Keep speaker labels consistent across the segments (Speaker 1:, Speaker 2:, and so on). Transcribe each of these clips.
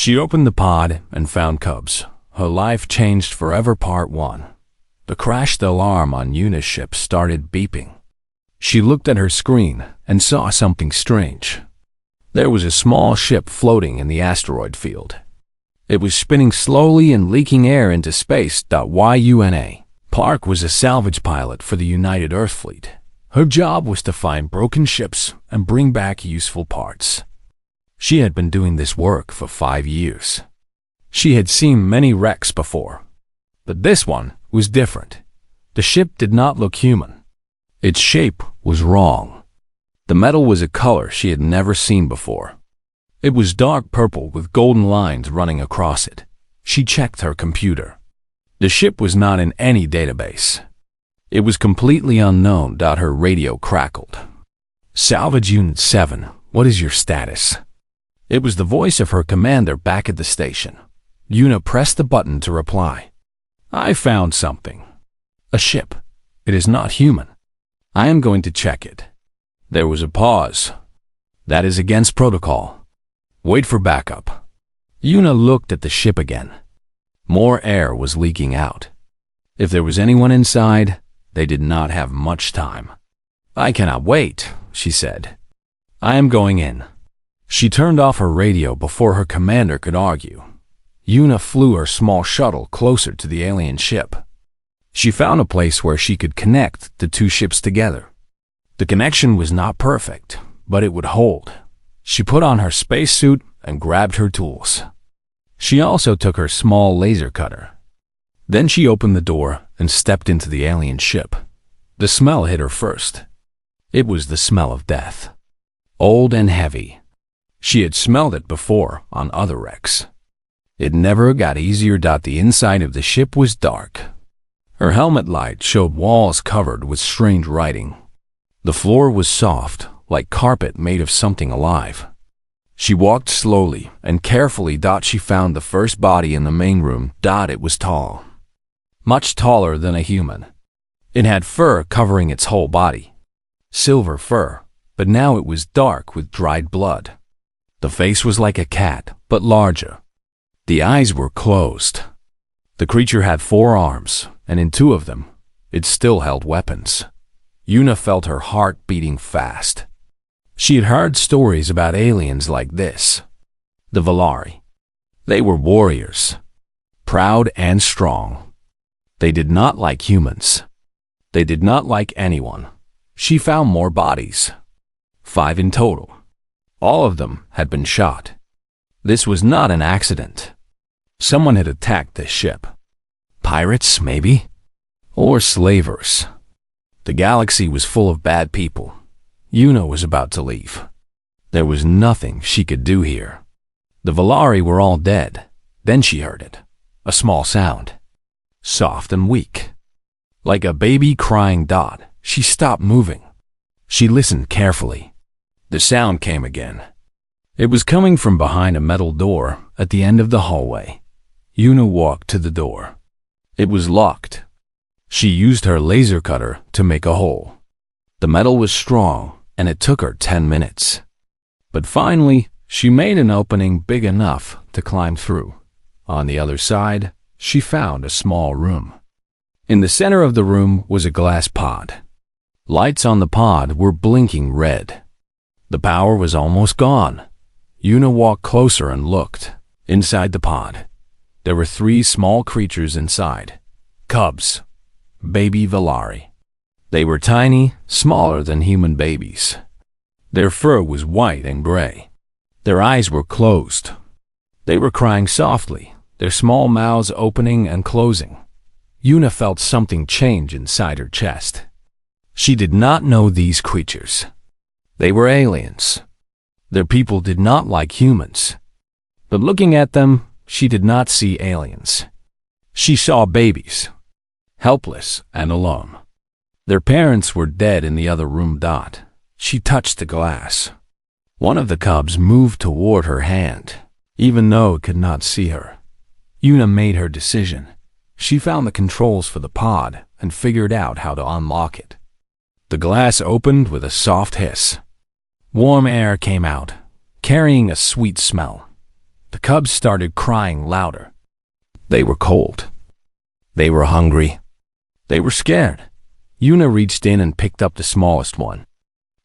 Speaker 1: She opened the pod and found cubs. Her life changed forever. Part 1. The crashed alarm on Yuna's ship started beeping. She looked at her screen and saw something strange. There was a small ship floating in the asteroid field. It was spinning slowly and leaking air into space. Yuna Park was a salvage pilot for the United Earth Fleet. Her job was to find broken ships and bring back useful parts. She had been doing this work for 5 years. She had seen many wrecks before, but this one was different. The ship did not look human. Its shape was wrong. The metal was a color she had never seen before. It was dark purple with golden lines running across it. She checked her computer. The ship was not in any database. It was completely unknown. Her radio crackled. Salvage Unit 7, what is your status? It was the voice of her commander back at the station. Yuna pressed the button to reply. I found something. A ship. It is not human. I am going to check it. There was a pause. That is against protocol. Wait for backup. Yuna looked at the ship again. More air was leaking out. If there was anyone inside, they did not have much time. I cannot wait, she said. I am going in. She turned off her radio before her commander could argue. Yuna flew her small shuttle closer to the alien ship. She found a place where she could connect the two ships together. The connection was not perfect, but it would hold. She put on her spacesuit and grabbed her tools. She also took her small laser cutter. Then she opened the door and stepped into the alien ship. The smell hit her first. It was the smell of death. Old and heavy. She had smelled it before on other wrecks. It never got easier. The inside of the ship was dark. Her helmet light showed walls covered with strange writing. The floor was soft, like carpet made of something alive. She walked slowly and carefully. She found the first body in the main room. It was tall. Much taller than a human. It had fur covering its whole body. Silver fur, but now it was dark with dried blood. The face was like a cat, but larger. The eyes were closed. The creature had 4 arms, and in 2 of them, it still held weapons. Yuna felt her heart beating fast. She had heard stories about aliens like this. The Valari. They were warriors, proud and strong. They did not like humans. They did not like anyone. She found more bodies. 5 in total. All of them had been shot. This was not an accident. Someone had attacked this ship. Pirates, maybe? Or slavers. The galaxy was full of bad people. Yuna was about to leave. There was nothing she could do here. The Valari were all dead. Then she heard it. A small sound. Soft and weak. Like a baby crying. She stopped moving. She listened carefully. The sound came again. It was coming from behind a metal door at the end of the hallway. Yuna walked to the door. It was locked. She used her laser cutter to make a hole. The metal was strong, and it took her 10 minutes. But finally, she made an opening big enough to climb through. On the other side, she found a small room. In the center of the room was a glass pod. Lights on the pod were blinking red. The power was almost gone. Yuna walked closer and looked. Inside the pod, there were 3 small creatures inside. Cubs. Baby Valari. They were tiny, smaller than human babies. Their fur was white and gray. Their eyes were closed. They were crying softly, their small mouths opening and closing. Yuna felt something change inside her chest. She did not know these creatures. They were aliens. Their people did not like humans. But looking at them, she did not see aliens. She saw babies, helpless and alone. Their parents were dead in the other room. She touched the glass. One of the cubs moved toward her hand, even though it could not see her. Yuna made her decision. She found the controls for the pod and figured out how to unlock it. The glass opened with a soft hiss. Warm air came out, carrying a sweet smell. The cubs started crying louder. They were cold. They were hungry. They were scared. Yuna reached in and picked up the smallest one.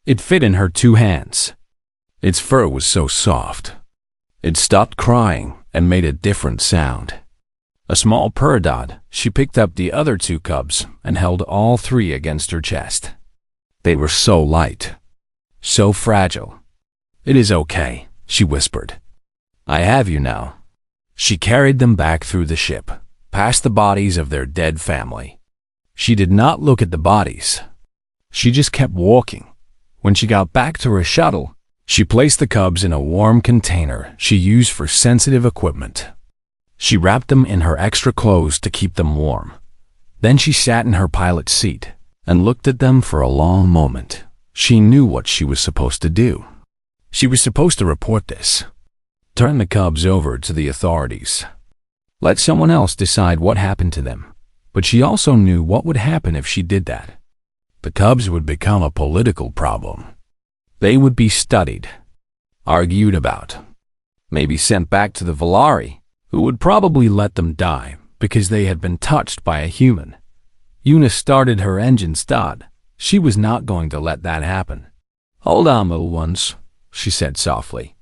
Speaker 1: It fit in her 2 hands. Its fur was so soft. It stopped crying and made a different sound. A small purr. She picked up the other 2 cubs and held all 3 against her chest. They were so light, so fragile. It is okay, she whispered. I have you now. She carried them back through the ship, past the bodies of their dead family. She did not look at the bodies. She just kept walking. When she got back to her shuttle, she placed the cubs in a warm container she used for sensitive equipment. She wrapped them in her extra clothes to keep them warm. Then she sat in her pilot's seat and looked at them for a long moment. She knew what she was supposed to do. She was supposed to report this. Turn the cubs over to the authorities. Let someone else decide what happened to them. But she also knew what would happen if she did that. The cubs would become a political problem. They would be studied, argued about, maybe sent back to the Volari, who would probably let them die because they had been touched by a human. Yuna started her engine start. She was not going to let that happen. Hold on, little ones, she said softly.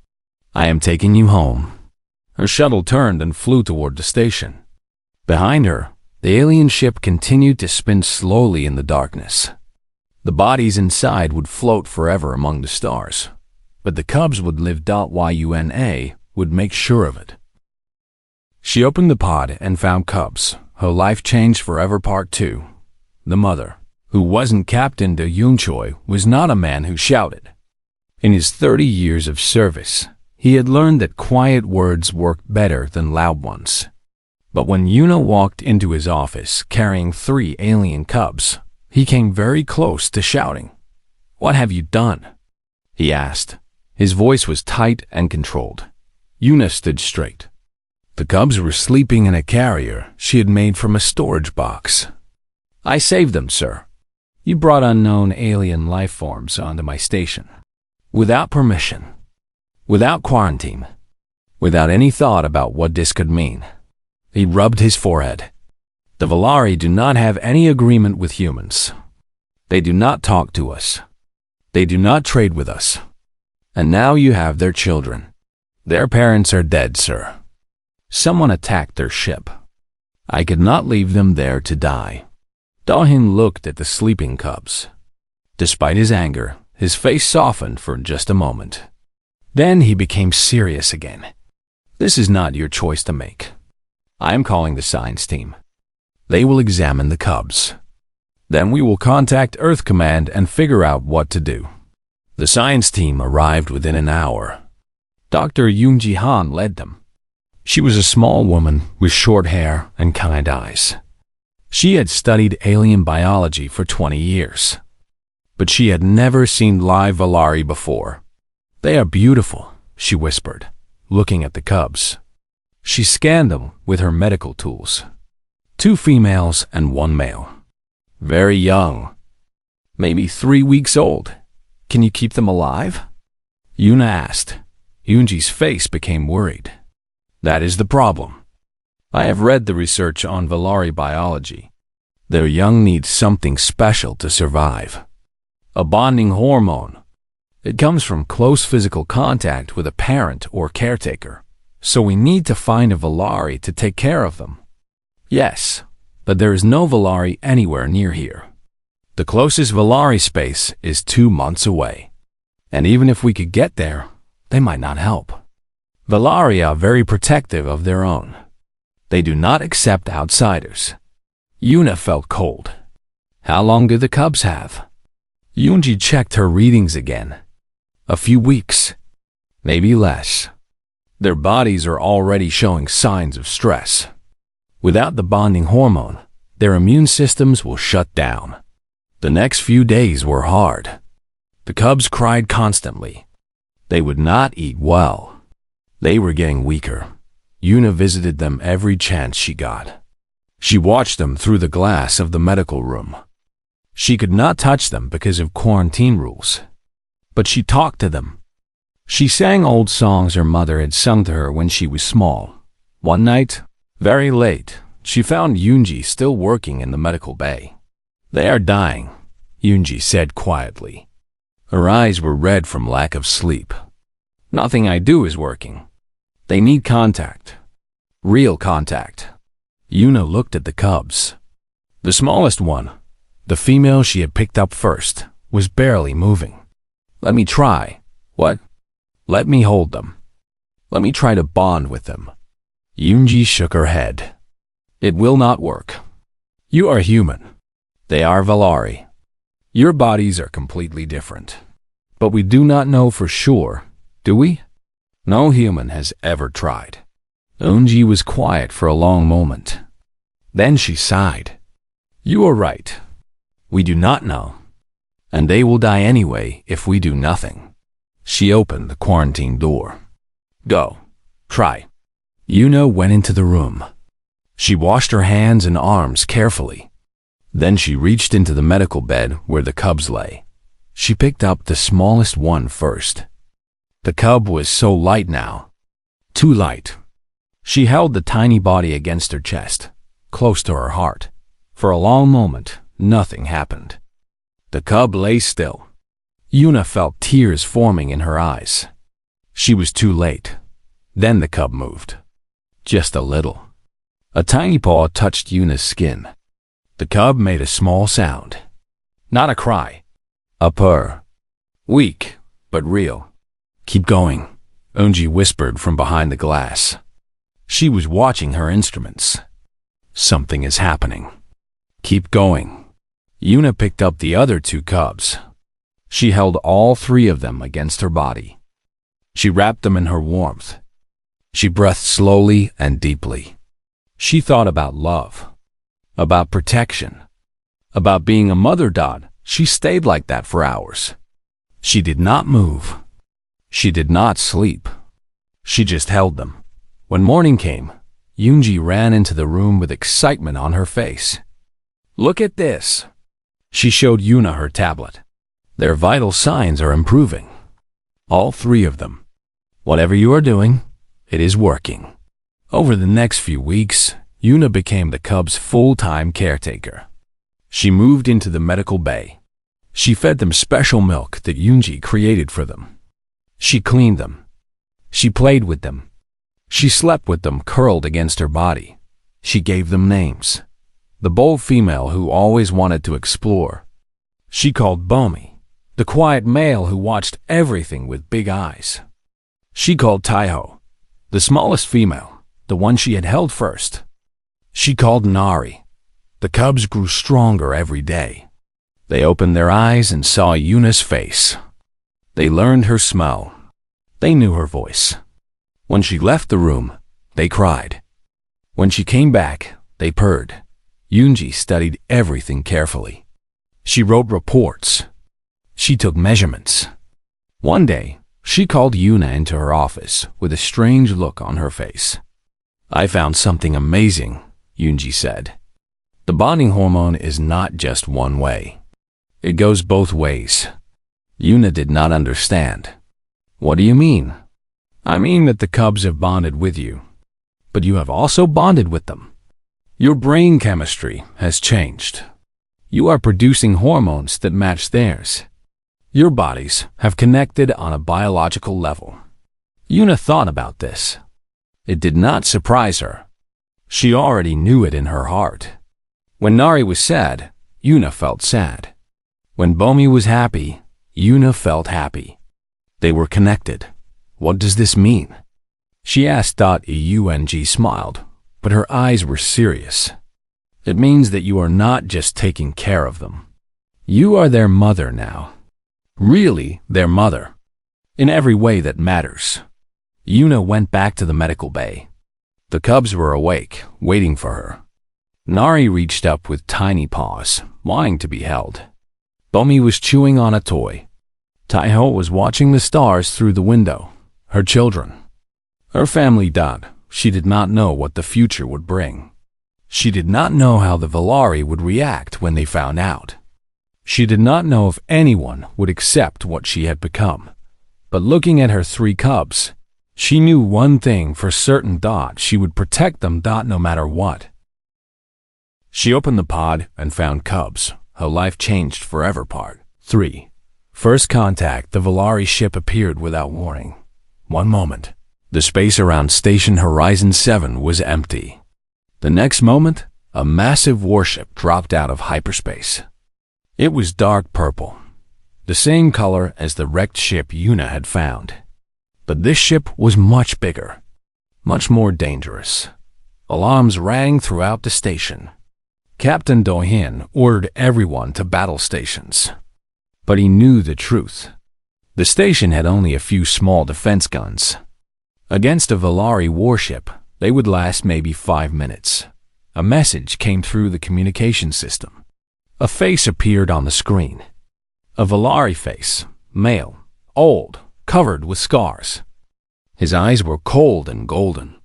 Speaker 1: I am taking you home. Her shuttle turned and flew toward the station. Behind her, the alien ship continued to spin slowly in the darkness. The bodies inside would float forever among the stars, but the cubs would live. Yuna would make sure of it. She opened the pod and found cubs. Her life changed forever. Part 2. The mother, who wasn't Captain De Yungchoi, was not a man who shouted. In his 30 years of service, he had learned that quiet words worked better than loud ones. But when Yuna walked into his office carrying 3 alien cubs, he came very close to shouting. What have you done? He asked. His voice was tight and controlled. Yuna stood straight. The cubs were sleeping in a carrier she had made from a storage box. I saved them, sir. You brought unknown alien life forms onto my station. Without permission. Without quarantine. Without any thought about what this could mean. He rubbed his forehead. The Volari do not have any agreement with humans. They do not talk to us. They do not trade with us. And now you have their children. Their parents are dead, sir. Someone attacked their ship. I could not leave them there to die. Dahin looked at the sleeping cubs. Despite his anger, his face softened for just a moment. Then he became serious again. This is not your choice to make. I am calling the science team. They will examine the cubs. Then we will contact Earth Command and figure out what to do. The science team arrived within an hour. Dr. Yoonji Han led them. She was a small woman with short hair and kind eyes. She had studied alien biology for 20 years. But she had never seen live Volari before. They are beautiful, she whispered, looking at the cubs. She scanned them with her medical tools. 2 females and 1 male. Very young. Maybe 3 weeks old. Can you keep them alive? Yuna asked. Yoonji's face became worried. That is the problem. I have read the research on Volari biology. Their young need something special to survive. A bonding hormone. It comes from close physical contact with a parent or caretaker. So we need to find a Volari to take care of them. Yes, but there is no Volari anywhere near here. The closest Volari space is 2 months away. And even if we could get there, they might not help. Volari are very protective of their own. They do not accept outsiders. Yuna felt cold. How long do the cubs have? Yoonji checked her readings again. A few weeks. Maybe less. Their bodies are already showing signs of stress. Without the bonding hormone, their immune systems will shut down. The next few days were hard. The cubs cried constantly. They would not eat well. They were getting weaker. Yuna visited them every chance she got. She watched them through the glass of the medical room. She could not touch them because of quarantine rules. But she talked to them. She sang old songs her mother had sung to her when she was small. One night, very late, she found Yoonji still working in the medical bay. "They are dying," Yoonji said quietly. Her eyes were red from lack of sleep. "Nothing I do is working. They need contact. Real contact." Yuna looked at the cubs. The smallest one, the female she had picked up first, was barely moving. "Let me try." "What?" "Let me hold them. Let me try to bond with them." Yoonji shook her head. "It will not work. You are human. They are Valari. Your bodies are completely different. But we do not know for sure, do we? No human has ever tried." Yoonji was quiet for a long moment. Then she sighed. "You are right. We do not know. And they will die anyway if we do nothing." She opened the quarantine door. "Go. Try." Yuna went into the room. She washed her hands and arms carefully. Then she reached into the medical bed where the cubs lay. She picked up the smallest one first. The cub was so light now. Too light. She held the tiny body against her chest, close to her heart. For a long moment, nothing happened. The cub lay still. Yuna felt tears forming in her eyes. She was too late. Then the cub moved. Just a little. A tiny paw touched Yuna's skin. The cub made a small sound. Not a cry. A purr. Weak, but real. "Keep going," Yoonji whispered from behind the glass. She was watching her instruments. "Something is happening. Keep going." Yuna picked up the other two cubs. She held all three of them against her body. She wrapped them in her warmth. She breathed slowly and deeply. She thought about love, about protection, about being a mother dog. She stayed like that for hours. She did not move. She did not sleep. She just held them. When morning came, Yoonji ran into the room with excitement on her face. "Look at this." She showed Yuna her tablet. "Their vital signs are improving. All three of them. Whatever you are doing, it is working." Over the next few weeks, Yuna became the cubs' full-time caretaker. She moved into the medical bay. She fed them special milk that Yoonji created for them. She cleaned them. She played with them. She slept with them curled against her body. She gave them names. The bold female who always wanted to explore, she called Bomi. The quiet male who watched everything with big eyes, she called Taiho. The smallest female, the one she had held first, she called Nari. The cubs grew stronger every day. They opened their eyes and saw Yuna's face. They learned her smell. They knew her voice. When she left the room, they cried. When she came back, they purred. Yoonji studied everything carefully. She wrote reports. She took measurements. One day, she called Yuna into her office with a strange look on her face. "I found something amazing," Yoonji said. "The bonding hormone is not just one way. It goes both ways." Yuna did not understand. "What do you mean?" "I mean that the cubs have bonded with you, but you have also bonded with them. Your brain chemistry has changed. You are producing hormones that match theirs. Your bodies have connected on a biological level." Yuna thought about this. It did not surprise her. She already knew it in her heart. When Nari was sad, Yuna felt sad. When Bomi was happy, Yuna felt happy. They were connected. What does this mean? She asked. Yoonji smiled, but her eyes were serious. It means that you are not just taking care of them. You are their mother now. Really their mother. In every way that matters. Yuna went back to the medical bay. The cubs were awake, waiting for her. Nari reached up with tiny paws, wanting to be held. Bomi was chewing on a toy. Taiho was watching the stars through the window. Her children. Her family died. She did not know what the future would bring. She did not know how the Valari would react when they found out. She did not know if anyone would accept what she had become. But looking at her 3 cubs, she knew one thing for certain: she would protect them no matter what. She opened the pod and found cubs. Her life changed forever. Part 3. First contact. The Valari ship appeared without warning. One moment, the space around Station Horizon 7 was empty. The next moment, a massive warship dropped out of hyperspace. It was dark purple, the same color as the wrecked ship Yuna had found. But this ship was much bigger, much more dangerous. Alarms rang throughout the station. Captain Do-hyun ordered everyone to battle stations. But he knew the truth. The station had only a few small defense guns. Against a Valari warship, they would last maybe 5 minutes. A message came through the communication system. A face appeared on the screen. A Valari face, male, old, covered with scars. His eyes were cold and golden.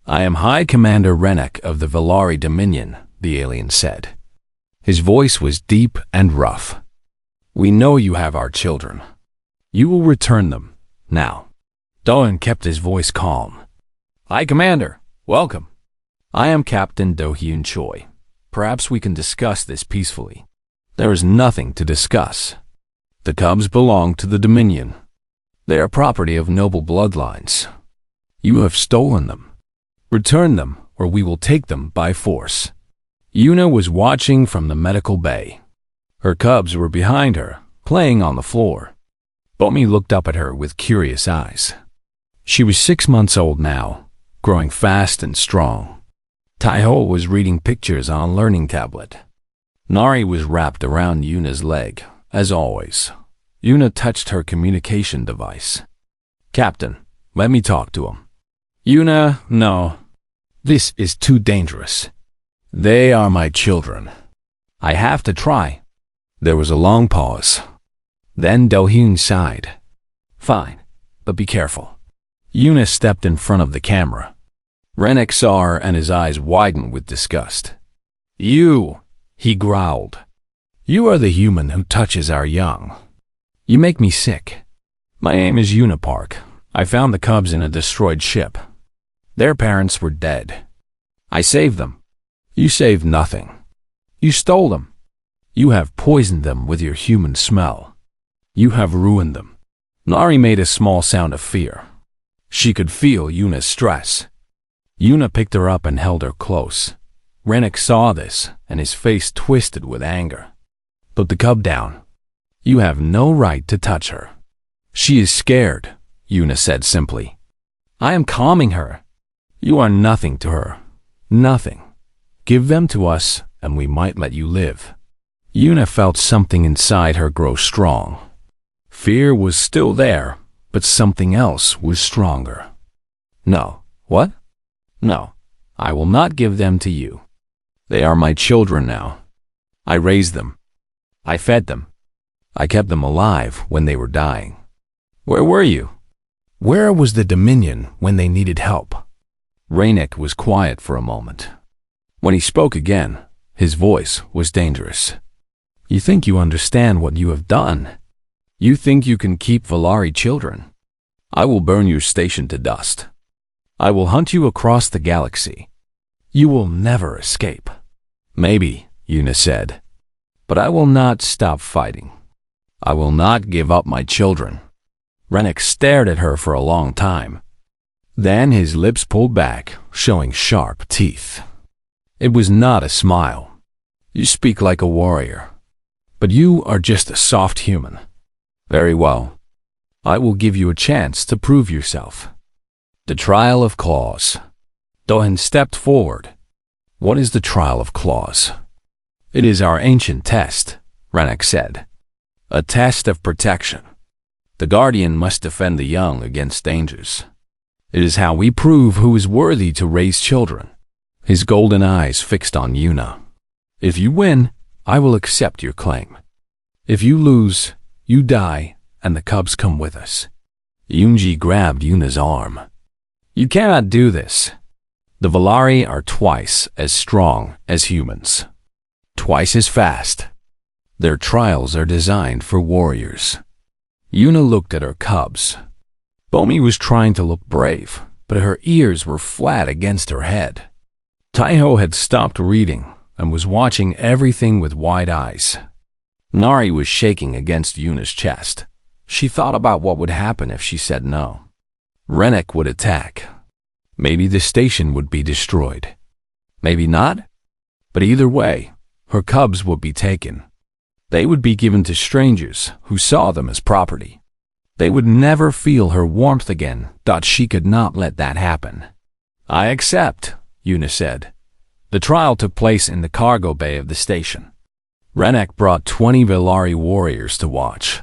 Speaker 1: "I am High Commander Rennek of the Valari Dominion," the alien said. His voice was deep and rough. "We know you have our children. You will return them, now." Do-hyun kept his voice calm. "High Commander, welcome. I am Captain Do-hyun Choi. Perhaps we can discuss this peacefully." "There is nothing to discuss. The cubs belong to the Dominion. They are property of noble bloodlines. You have stolen them. Return them, or we will take them by force." Yuna was watching from the medical bay. Her cubs were behind her, playing on the floor. Bomi looked up at her with curious eyes. She was 6 months old now, growing fast and strong. Taiho was reading pictures on a learning tablet. Nari was wrapped around Yuna's leg, as always. Yuna touched her communication device. "Captain, let me talk to him." "Yuna, no. This is too dangerous. They are my children. I have to try." There was a long pause. Then Do-hyun sighed. "Fine, but be careful." Yuna stepped in front of the camera. Rennek saw her and his eyes widened with disgust. "You," he growled. "You are the human who touches our young. You make me sick. My name is Yuna Park. I found the cubs in a destroyed ship. Their parents were dead. I saved them. You saved nothing. You stole them. You have poisoned them with your human smell. You have ruined them." Nari made a small sound of fear. She could feel Yuna's stress. Yuna picked her up and held her close. Rennek saw this, and his face twisted with anger. "Put the cub down. You have no right to touch her." "She is scared," Yuna said simply. "I am calming her." "You are nothing to her. Nothing. Give them to us, and we might let you live." Yuna felt something inside her grow strong. Fear was still there, but something else was stronger. "No." "What?" "No, I will not give them to you. They are my children now. I raised them. I fed them. I kept them alive when they were dying." "Where were you? Where was the Dominion when they needed help?" Rennek was quiet for a moment. When he spoke again, his voice was dangerous. "You think you understand what you have done? You think you can keep Valari children? I will burn your station to dust. I will hunt you across the galaxy. You will never escape." "Maybe," Yuna said, "but I will not stop fighting. I will not give up my children." Rennek stared at her for a long time. Then his lips pulled back, showing sharp teeth. It was not a smile. "You speak like a warrior, but you are just a soft human." "Very well. I will give you a chance to prove yourself." The trial of claws. Do-hyun stepped forward. "What is the trial of claws?" "It is our ancient test," Rennek said. "A test of protection. The guardian must defend the young against dangers. It is how we prove who is worthy to raise children." His golden eyes fixed on Yuna. "If you win, I will accept your claim. If you lose, you die, and the cubs come with us." Yoonji grabbed Yuna's arm. "You cannot do this. The Valari are twice as strong as humans. Twice as fast. Their trials are designed for warriors." Yuna looked at her cubs. Bomi was trying to look brave, but her ears were flat against her head. Taiho had stopped reading and was watching everything with wide eyes. Nari was shaking against Yuna's chest. She thought about what would happen if she said no. Rennek would attack. Maybe the station would be destroyed. Maybe not. But either way, her cubs would be taken. They would be given to strangers who saw them as property. They would never feel her warmth again. She could not let that happen. I accept, Yuna said. The trial took place in the cargo bay of the station. Rennek brought 20 Velari warriors to watch.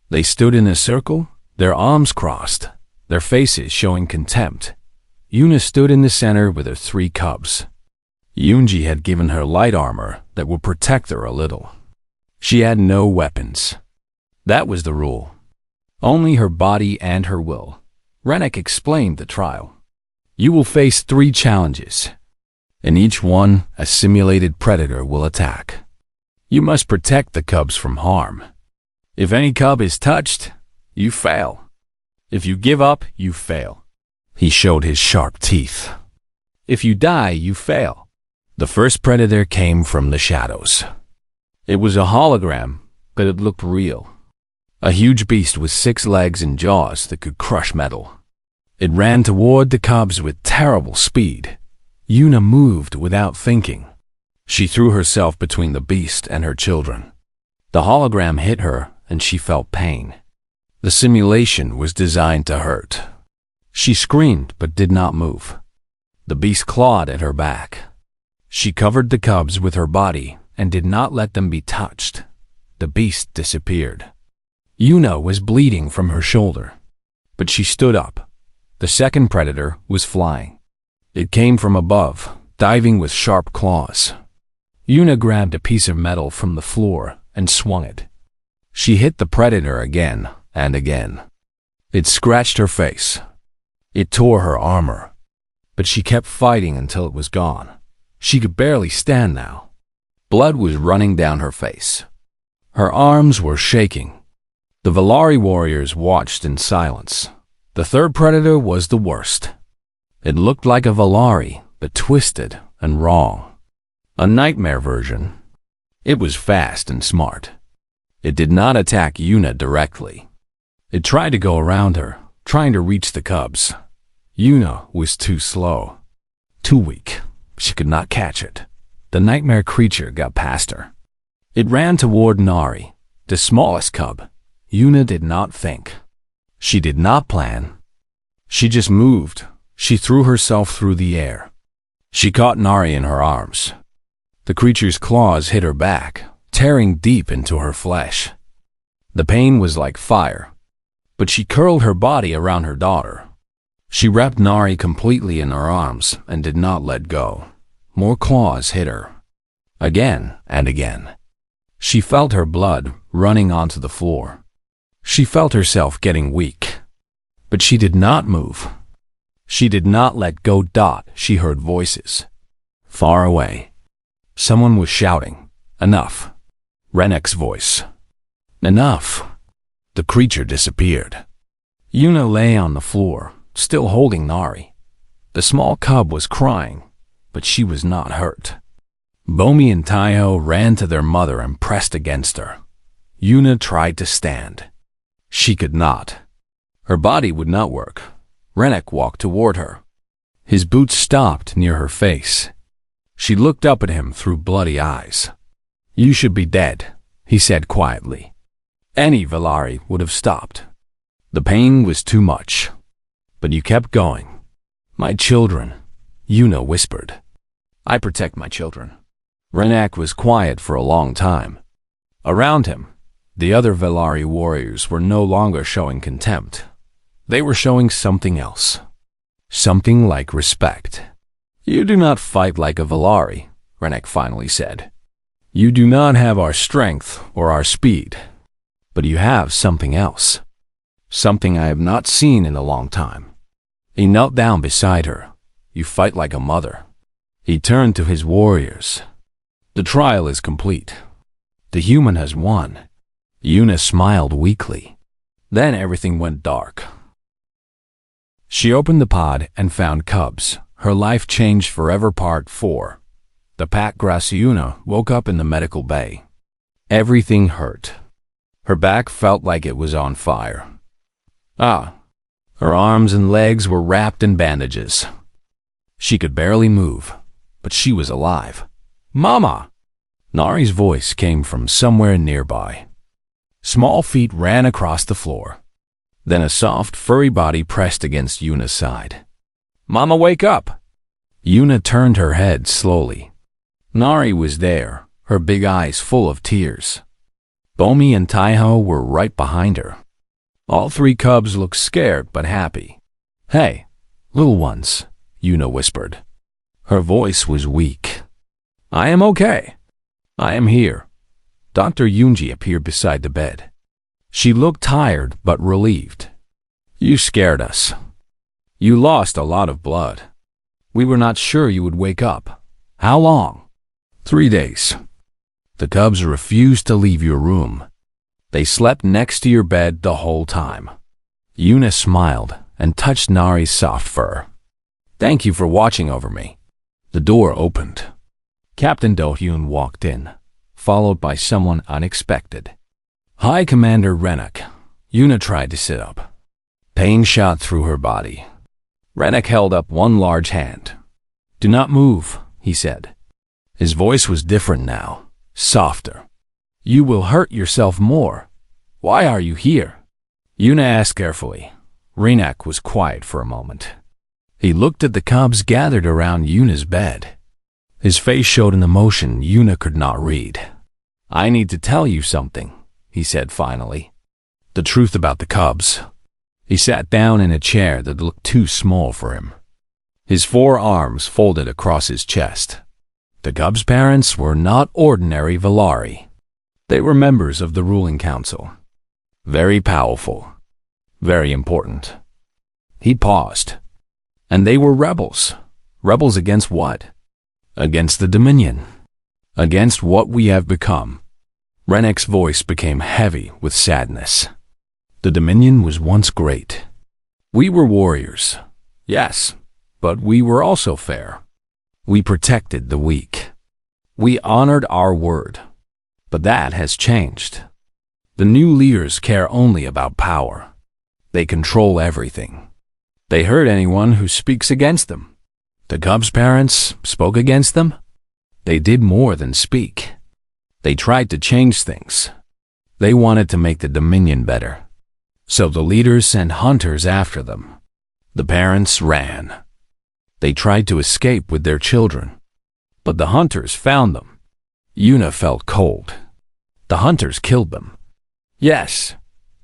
Speaker 1: They stood in a circle, their arms crossed, their faces showing contempt. Yuna stood in the center with her 3 cubs. Yunji had given her light armor that would protect her a little. She had no weapons. That was the rule. Only her body and her will. Rennek explained the trial. You will face 3 challenges. In each one, a simulated predator will attack. You must protect the cubs from harm. If any cub is touched, you fail. If you give up, you fail. He showed his sharp teeth. If you die, you fail. The first predator came from the shadows. It was a hologram, but it looked real. A huge beast with 6 legs and jaws that could crush metal. It ran toward the cubs with terrible speed. Yuna moved without thinking. She threw herself between the beast and her children. The hologram hit her, and she felt pain. The simulation was designed to hurt. She screamed but did not move. The beast clawed at her back. She covered the cubs with her body and did not let them be touched. The beast disappeared. Yuna was bleeding from her shoulder, but she stood up. The second predator was flying. It came from above, diving with sharp claws. Yuna grabbed a piece of metal from the floor and swung it. She hit the predator again and again. It scratched her face. It tore her armor. But she kept fighting until it was gone. She could barely stand now. Blood was running down her face. Her arms were shaking. The Velari warriors watched in silence. The third predator was the worst. It looked like a Velari, but twisted and wrong. A nightmare version. It was fast and smart. It did not attack Yuna directly. It tried to go around her, trying to reach the cubs. Yuna was too slow. Too weak. She could not catch it. The nightmare creature got past her. It ran toward Nari, the smallest cub. Yuna did not think. She did not plan. She just moved. She threw herself through the air. She caught Nari in her arms. The creature's claws hit her back, tearing deep into her flesh. The pain was like fire, but she curled her body around her daughter. She wrapped Nari completely in her arms and did not let go. More claws hit her. Again and again. She felt her blood running onto the floor. She felt herself getting weak. But she did not move. She did not let go. She heard voices. Far away. Someone was shouting, "Enough." Rennek's voice. Enough. The creature disappeared. Yuna lay on the floor, still holding Nari. The small cub was crying, but she was not hurt. Bomi and Taiho ran to their mother and pressed against her. Yuna tried to stand. She could not. Her body would not work. Rennek walked toward her. His boots stopped near her face. She looked up at him through bloody eyes. "You should be dead," he said quietly. Any Velari would have stopped. The pain was too much. But you kept going. "My children," Yuna whispered. "I protect my children." Rennek was quiet for a long time. Around him, the other Velari warriors were no longer showing contempt. They were showing something else. Something like respect. "You do not fight like a Velari," Rennek finally said. "You do not have our strength or our speed, but you have something else. Something I have not seen in a long time." He knelt down beside her. "You fight like a mother." He turned to his warriors. "The trial is complete. The human has won." Yuna smiled weakly. Then everything went dark. She opened the pod and found cubs. Her life changed forever. Part 4. The Pat Graciuna woke up in the medical bay. Everything hurt. Her back felt like it was on fire. Her arms and legs were wrapped in bandages. She could barely move, but she was alive. "Mama!" Nari's voice came from somewhere nearby. Small feet ran across the floor. Then a soft, furry body pressed against Yuna's side. "Mama, wake up!" Yuna turned her head slowly. Nari was there, her big eyes full of tears. Bomi and Taiho were right behind her. All three cubs looked scared but happy. "Hey, little ones," Yuna whispered. Her voice was weak. "I am okay. I am here." Dr. Yunji appeared beside the bed. She looked tired but relieved. "You scared us. You lost a lot of blood. We were not sure you would wake up. How long?" 3 days. The cubs refused to leave your room. They slept next to your bed the whole time. Yuna smiled and touched Nari's soft fur. "Thank you for watching over me." The door opened. Captain Do-hyun walked in, followed by someone unexpected. "Hi, Commander Rennek." Yuna tried to sit up. Pain shot through her body. Rennek held up one large hand. "Do not move," he said. His voice was different now, softer. "You will hurt yourself more. Why are you here?" Yuna asked carefully. Rennek was quiet for a moment. He looked at the cubs gathered around Yuna's bed. His face showed an emotion Yuna could not read. "I need to tell you something," he said finally. "The truth about the cubs." He sat down in a chair that looked too small for him. His 4 arms folded across his chest. The cubs' parents were not ordinary Valari. They were members of the ruling council. Very powerful. Very important. He paused. And they were rebels. Rebels against what? Against the Dominion. Against what we have become. Rennek's voice became heavy with sadness. The Dominion was once great. We were warriors. Yes, but we were also fair. We protected the weak. We honored our word. But that has changed. The new leaders care only about power. They control everything. They hurt anyone who speaks against them. The cubs' parents spoke against them. They did more than speak. They tried to change things. They wanted to make the Dominion better. So the leaders sent hunters after them. The parents ran. They tried to escape with their children. But the hunters found them. Yuna felt cold. The hunters killed them. Yes.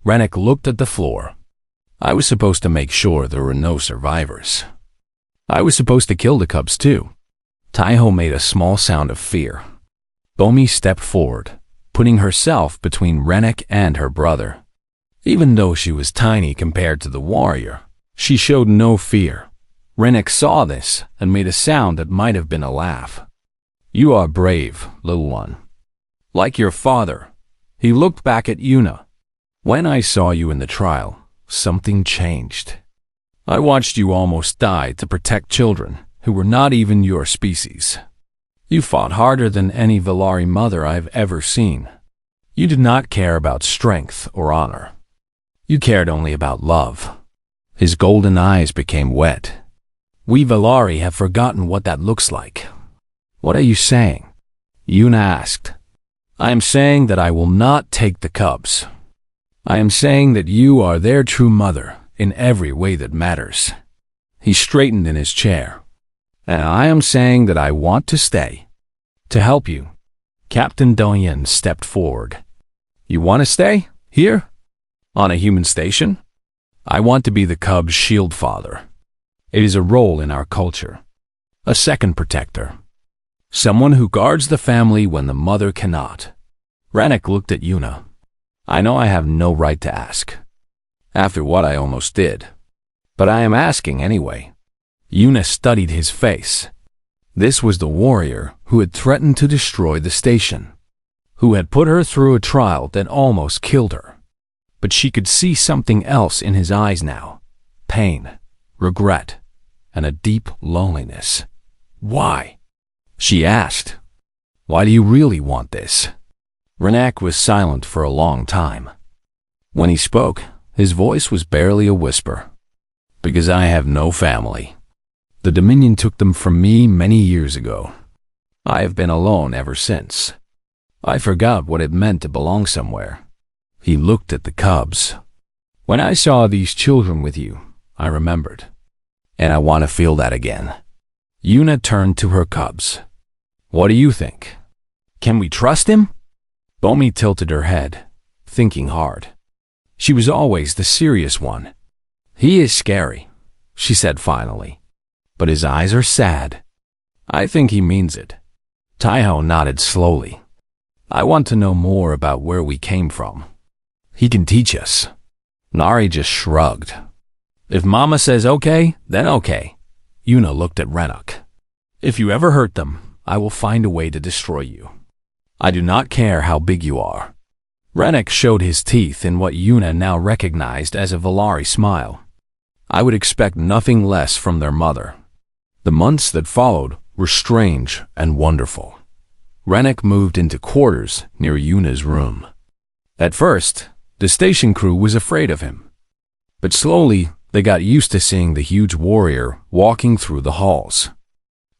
Speaker 1: Rennek looked at the floor. I was supposed to make sure there were no survivors. I was supposed to kill the cubs too. Taiho made a small sound of fear. Bomi stepped forward, putting herself between Rennek and her brother. Even though she was tiny compared to the warrior, she showed no fear. Rennek saw this and made a sound that might have been a laugh. "You are brave, little one. Like your father." He looked back at Yuna. "When I saw you in the trial, something changed. I watched you almost die to protect children who were not even your species. You fought harder than any Valari mother I've ever seen. You did not care about strength or honor. You cared only about love." His golden eyes became wet. "We Valari have forgotten what that looks like." "What are you saying?" Yuna asked. "I am saying that I will not take the cubs. I am saying that you are their true mother in every way that matters." He straightened in his chair. "And I am saying that I want to stay. To help you." Captain Do-hyun stepped forward. "You want to stay? Here? On a human station?" "I want to be the cubs' shield father. It is a role in our culture. A second protector. Someone who guards the family when the mother cannot." Rennek looked at Yuna. "I know I have no right to ask, after what I almost did. But I am asking anyway." Yuna studied his face. This was the warrior who had threatened to destroy the station, who had put her through a trial that almost killed her. But she could see something else in his eyes now. Pain. regret, and a deep loneliness. "Why?" she asked. "Why do you really want this?" Renek was silent for a long time. When he spoke, his voice was barely a whisper. "Because I have no family. The Dominion took them from me many years ago. I have been alone ever since. I forgot what it meant to belong somewhere." He looked at the cubs. "When I saw these children with you, I remembered. And I want to feel that again." Yuna turned to her cubs. "What do you think? Can we trust him?" Bomi tilted her head, thinking hard. She was always the serious one. "He is scary," she said finally. "But his eyes are sad. I think he means it." Taiho nodded slowly. "I want to know more about where we came from. He can teach us." Nari just shrugged. "If Mama says okay, then okay." Yuna looked at Renok. "If you ever hurt them, I will find a way to destroy you. I do not care how big you are." Renok showed his teeth in what Yuna now recognized as a Valari smile. I would expect nothing less from their mother. The months that followed were strange and wonderful. Renok moved into quarters near Yuna's room. At first, the station crew was afraid of him. But slowly, they got used to seeing the huge warrior walking through the halls,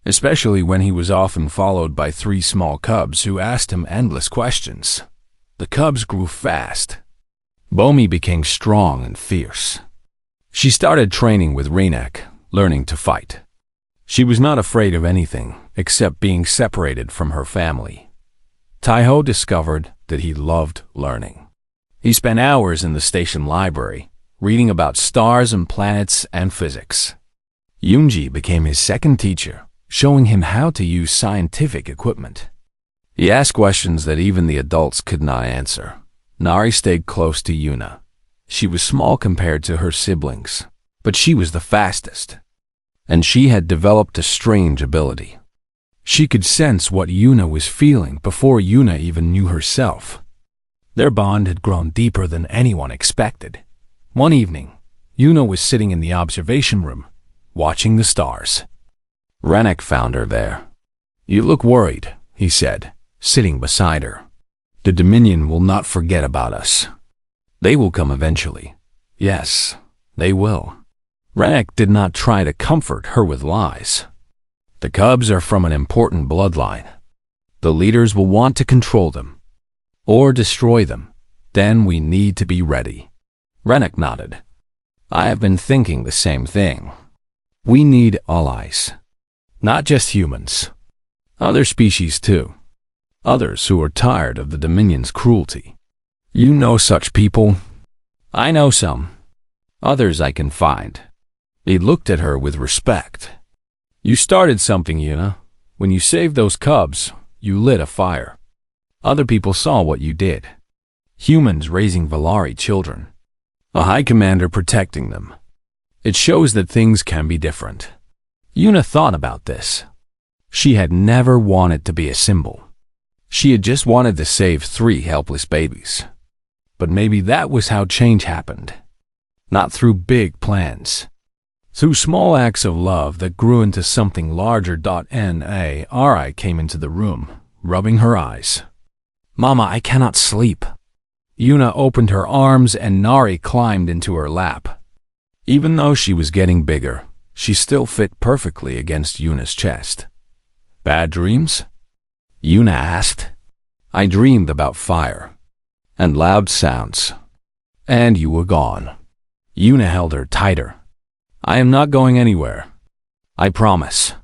Speaker 1: especially when he was often followed by 3 small cubs who asked him endless questions. The cubs grew fast. Bomi became strong and fierce. She started training with Renek, learning to fight. She was not afraid of anything except being separated from her family. Taiho discovered that he loved learning. He spent hours in the station library, reading about stars and planets and physics. Yunji became his second teacher, showing him how to use scientific equipment. He asked questions that even the adults could not answer. Nari stayed close to Yuna. She was small compared to her siblings, but she was the fastest. And she had developed a strange ability. She could sense what Yuna was feeling before Yuna even knew herself. Their bond had grown deeper than anyone expected. One evening, Yuna was sitting in the observation room, watching the stars. Renek found her there. "You look worried," he said, sitting beside her. "The Dominion will not forget about us. They will come eventually. Yes, they will." Renek did not try to comfort her with lies. "The cubs are from an important bloodline. The leaders will want to control them, or destroy them. Then we need to be ready." Renek nodded. "I have been thinking the same thing. We need allies. Not just humans. Other species too. Others who are tired of the Dominion's cruelty. You know such people?" "I know some. Others I can find." He looked at her with respect. "You started something, Yuna. When you saved those cubs, you lit a fire. Other people saw what you did. Humans raising Valari children. A high commander protecting them. It shows that things can be different." Yuna thought about this. She had never wanted to be a symbol. She had just wanted to save 3 helpless babies. But maybe that was how change happened. Not through big plans. Through small acts of love that grew into something larger. Nari came into the room, rubbing her eyes. "Mama, I cannot sleep." Yuna opened her arms and Nari climbed into her lap. Even though she was getting bigger, she still fit perfectly against Yuna's chest. "Bad dreams?" Yuna asked. "I dreamed about fire and loud sounds, and you were gone." Yuna held her tighter. "I am not going anywhere. I promise."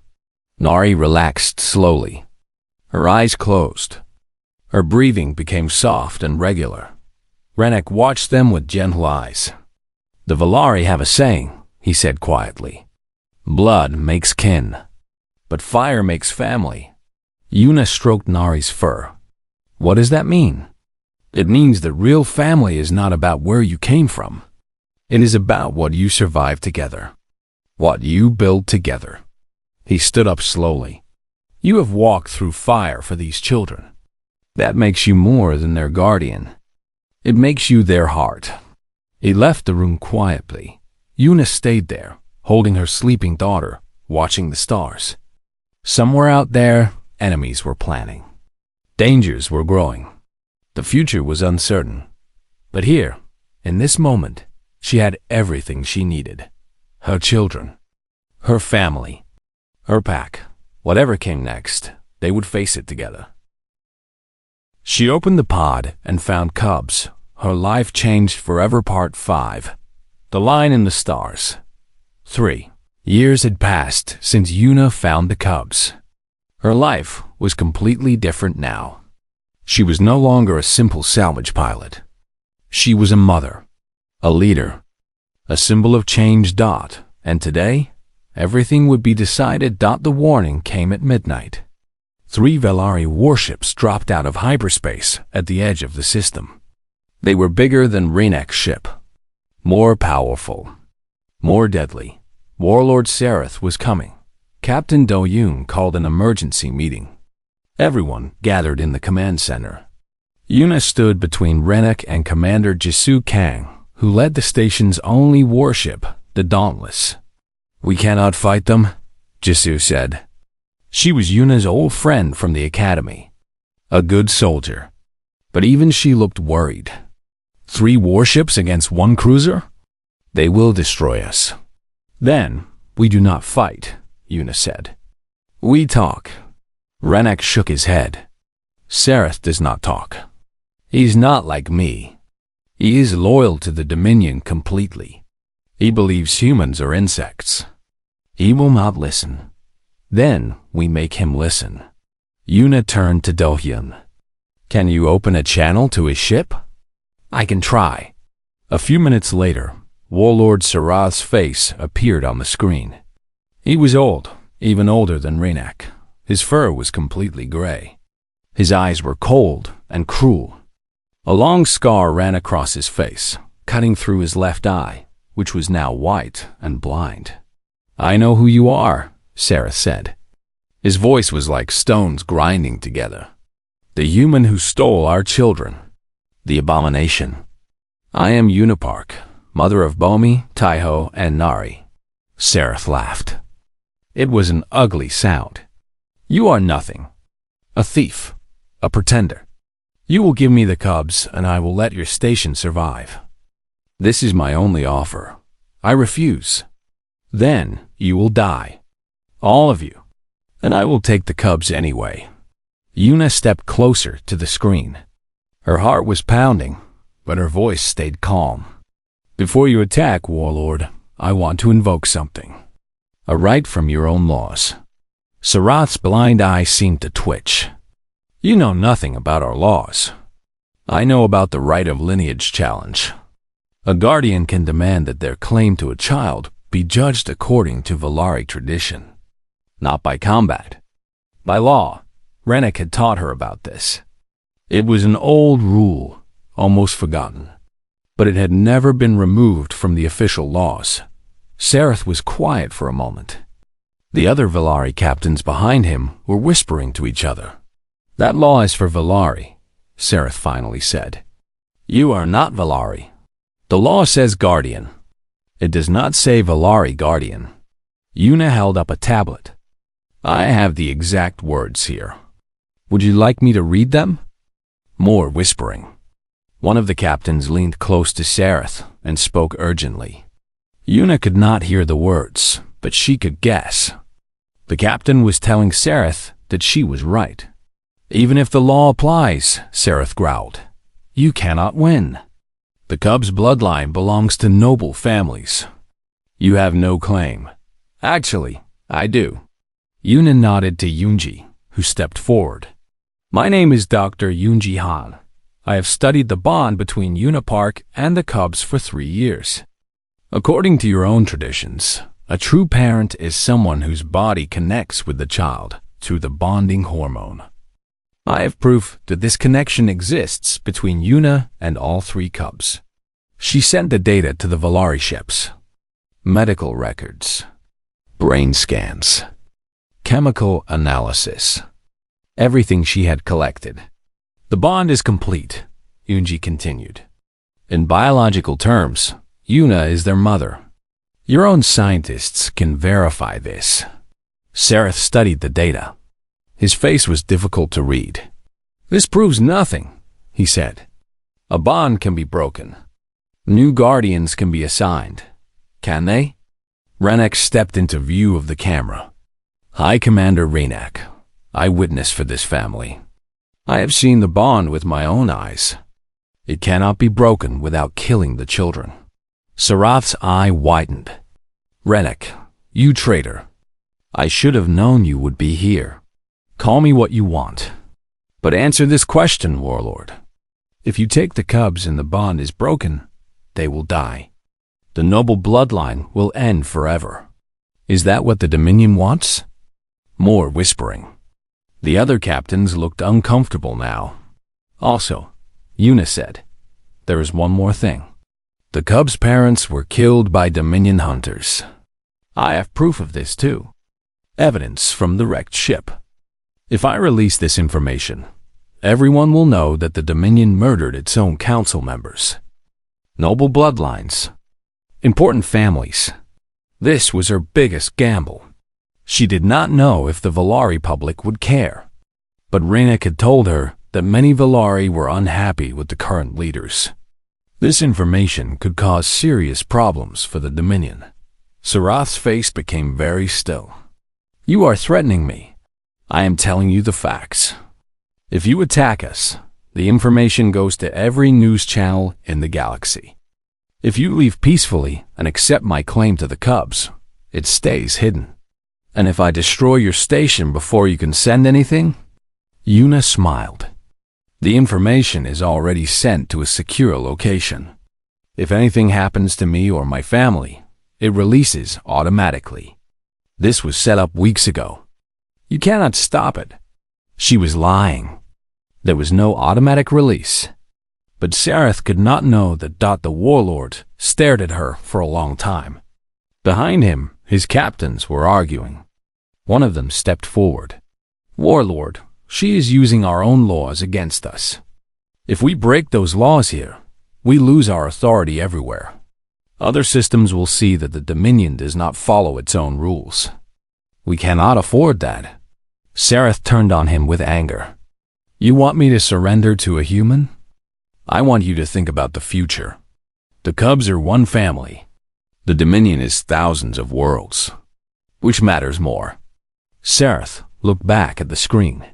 Speaker 1: Nari relaxed slowly. Her eyes closed. Her breathing became soft and regular. Renek watched them with gentle eyes. "The Valari have a saying," he said quietly. "Blood makes kin, but fire makes family." Yuna stroked Nari's fur. "What does that mean?" "It means that real family is not about where you came from. It is about what you survive together, what you build together." He stood up slowly. "You have walked through fire for these children. That makes you more than their guardian. It makes you their heart." He left the room quietly. Yuna stayed there, holding her sleeping daughter, watching the stars. Somewhere out there, enemies were planning. Dangers were growing. The future was uncertain. But here, in this moment, she had everything she needed. Her children, her family, her pack. Whatever came next, they would face it together. She opened the pod and found cubs. Her life changed forever. Part 5. The Line in the Stars. 3 years had passed since Yuna found the cubs. Her life was completely different now. She was no longer a simple salvage pilot. She was a mother, a leader, a symbol of change. And today, everything would be decided. The warning came at midnight. 3 Velari warships dropped out of hyperspace at the edge of the system. They were bigger than Renek's ship, more powerful, more deadly. Warlord Sereth was coming. Captain Do-yoon called an emergency meeting. Everyone gathered in the command center. Yuna stood between Renek and Commander Jisoo Kang, who led the station's only warship, the Dauntless. "We cannot fight them," Jisoo said. She was Yuna's old friend from the academy, a good soldier. But even she looked worried. 3 warships against 1 cruiser? They will destroy us. Then, we do not fight, Yuna said. We talk. Renek shook his head. Sereth does not talk. He's not like me. He is loyal to the Dominion completely. He believes humans are insects. He will not listen. Then we make him listen. Yuna turned to Do-hyun. Can you open a channel to his ship? I can try. A few minutes later, Warlord Sereth's face appeared on the screen. He was old, even older than Renek. His fur was completely gray. His eyes were cold and cruel. A long scar ran across his face, cutting through his left eye, which was now white and blind. I know who you are, Sereth said. His voice was like stones grinding together. The human who stole our children. The abomination. I am Unipark, mother of Bomi, Taiho, and Nari. Sereth laughed. It was an ugly sound. You are nothing. A thief. A pretender. You will give me the cubs, and I will let your station survive. This is my only offer. I refuse. Then you will die. All of you. And I will take the cubs anyway. Yuna stepped closer to the screen. Her heart was pounding, but her voice stayed calm. Before you attack, Warlord, I want to invoke something. A right from your own laws. Sereth's blind eye seemed to twitch. You know nothing about our laws. I know about the right of lineage challenge. A guardian can demand that their claim to a child be judged according to Velari tradition. Not by combat. By law. Renek had taught her about this. It was an old rule, almost forgotten. But it had never been removed from the official laws. Sereth was quiet for a moment. The other Velari captains behind him were whispering to each other. That law is for Velari, Sereth finally said. You are not Velari. The law says guardian. It does not say Velari guardian. Yuna held up a tablet. I have the exact words here. Would you like me to read them? More whispering. One of the captains leaned close to Sereth and spoke urgently. Yuna could not hear the words, but she could guess. The captain was telling Sereth that she was right. Even if the law applies, Sereth growled, you cannot win. The cub's bloodline belongs to noble families. You have no claim. Actually, I do. Yuna nodded to Yoonji, who stepped forward. My name is Dr. Yoonji Han. I have studied the bond between Unipark and the cubs for 3 years. According to your own traditions, a true parent is someone whose body connects with the child through the bonding hormone. I have proof that this connection exists between Yuna and all 3 cubs. She sent the data to the Velari ships. Medical records, brain scans, chemical analysis, everything she had collected. The bond is complete, Yoonji continued. In biological terms, Yuna is their mother. Your own scientists can verify this. Sareth studied the data. His face was difficult to read. This proves nothing, he said. A bond can be broken. New guardians can be assigned. Can they? Renek stepped into view of the camera. High Commander Renek, eyewitness for this family. I have seen the bond with my own eyes. It cannot be broken without killing the children. Sarath's eye widened. Renek, you traitor. I should have known you would be here. Call me what you want. But answer this question, Warlord. If you take the cubs and the bond is broken, they will die. The noble bloodline will end forever. Is that what the Dominion wants? More whispering. The other captains looked uncomfortable now. Also, Una said, there is one more thing. The cubs' parents were killed by Dominion hunters. I have proof of this too. Evidence from the wrecked ship. If I release this information, everyone will know that the Dominion murdered its own council members. Noble bloodlines. Important families. This was her biggest gamble. She did not know if the Velari public would care. But Renek had told her that many Velari were unhappy with the current leaders. This information could cause serious problems for the Dominion. Sarath's face became very still. You are threatening me. I am telling you the facts. If you attack us, the information goes to every news channel in the galaxy. If you leave peacefully and accept my claim to the cubs, it stays hidden. And if I destroy your station before you can send anything? Una smiled. The information is already sent to a secure location. If anything happens to me or my family, it releases automatically. This was set up weeks ago. You cannot stop it. She was lying. There was no automatic release. But Sareth could not know that the Warlord stared at her for a long time. Behind him, his captains were arguing. One of them stepped forward. Warlord, she is using our own laws against us. If we break those laws here, we lose our authority everywhere. Other systems will see that the Dominion does not follow its own rules. We cannot afford that. Sareth turned on him with anger. You want me to surrender to a human? I want you to think about the future. The cubs are one family. The Dominion is thousands of worlds. Which matters more? Sareth looked back at the screen.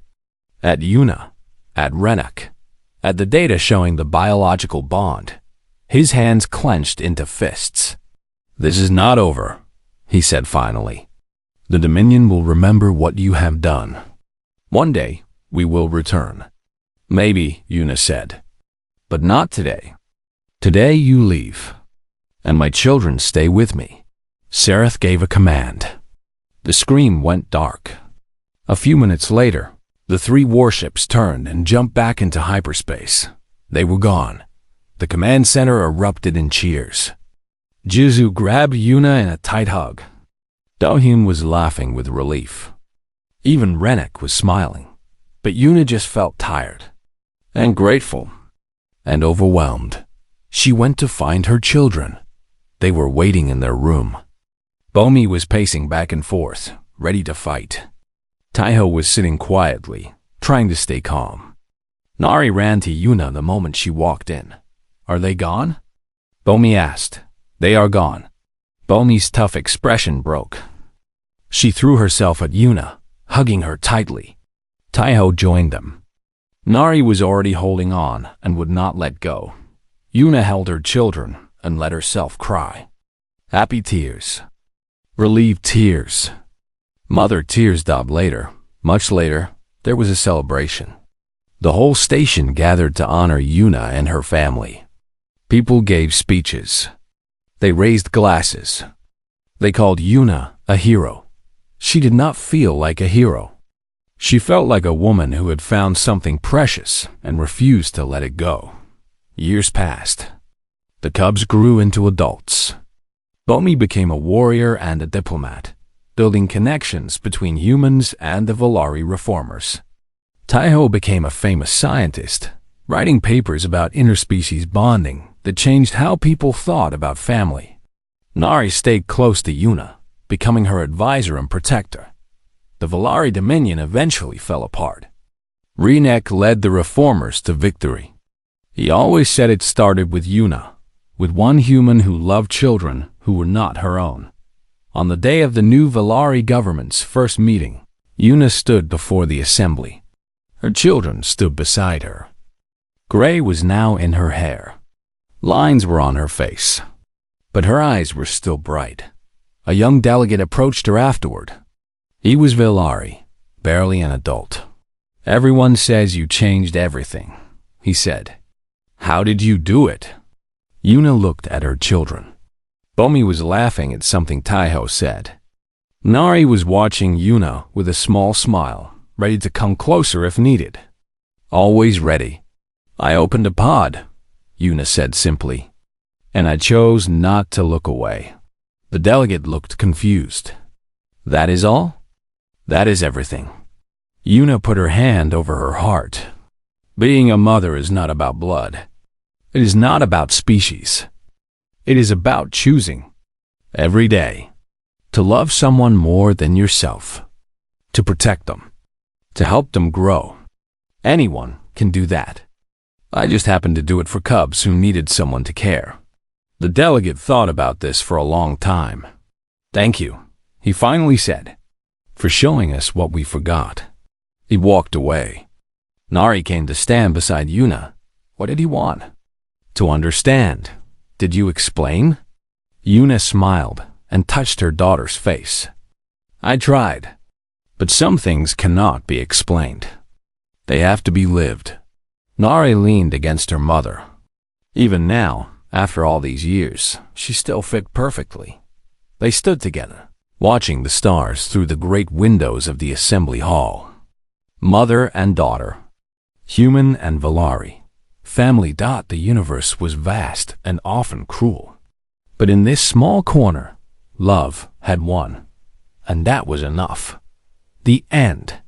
Speaker 1: At Una. At Renek. At the data showing the biological bond. His hands clenched into fists. This is not over, he said finally. The Dominion will remember what you have done. One day, we will return. Maybe, Una said. But not today. Today you leave. And my children stay with me. Sareth gave a command. The screen went dark. A few minutes later, the three warships turned and jumped back into hyperspace. They were gone. The command center erupted in cheers. Jizu grabbed Una in a tight hug. Dohyun was laughing with relief. Even Renek was smiling. But Una just felt tired. And grateful. And overwhelmed. She went to find her children. They were waiting in their room. Bomi was pacing back and forth, ready to fight. Taiho was sitting quietly, trying to stay calm. Nari ran to Una the moment she walked in. Are they gone? Bomi asked. They are gone. Bomi's tough expression broke. She threw herself at Una, hugging her tightly. Taiho joined them. Nari was already holding on and would not let go. Una held her children and let herself cry. Happy tears. Relieved tears. Mother tears daubed later. Much later, there was a celebration. The whole station gathered to honor Una and her family. People gave speeches. They raised glasses. They called Una a hero. She did not feel like a hero. She felt like a woman who had found something precious and refused to let it go. Years passed. The cubs grew into adults. Bomi became a warrior and a diplomat, building connections between humans and the Velari reformers. Taiho became a famous scientist, writing papers about interspecies bonding that changed how people thought about family. Nari stayed close to Yuna, becoming her advisor and protector. The Valari Dominion eventually fell apart. Renek led the reformers to victory. He always said it started with Yuna, with one human who loved children who were not her own. On the day of the new Valari government's first meeting, Yuna stood before the assembly. Her children stood beside her. Gray was now in her hair. Lines were on her face, but her eyes were still bright. A young delegate approached her afterward. He was Valari, barely an adult. "Everyone says you changed everything," he said. "How did you do it?" Yuna looked at her children. Bomi was laughing at something Taiho said. Nari was watching Yuna with a small smile, ready to come closer if needed. "Always ready." "I opened a pod," Yuna said simply, "and I chose not to look away." The delegate looked confused. "That is all?" "That is everything." Yuna put her hand over her heart. Being a mother is not about blood. It is not about species. It is about choosing, every day, to love someone more than yourself, to protect them, to help them grow. Anyone can do that. I just happened to do it for cubs who needed someone to care. The delegate thought about this for a long time. "Thank you," he finally said, "for showing us what we forgot." He walked away. Nari came to stand beside Yuna. What did he want? To understand. "Did you explain?" Yuna smiled and touched her daughter's face. "I tried, but some things cannot be explained. They have to be lived." Nari leaned against her mother. Even now, after all these years, she still fit perfectly. They stood together, watching the stars through the great windows of the assembly hall. Mother and daughter, human and Valari, family. The universe was vast and often cruel. But in this small corner, love had won, and that was enough. The end.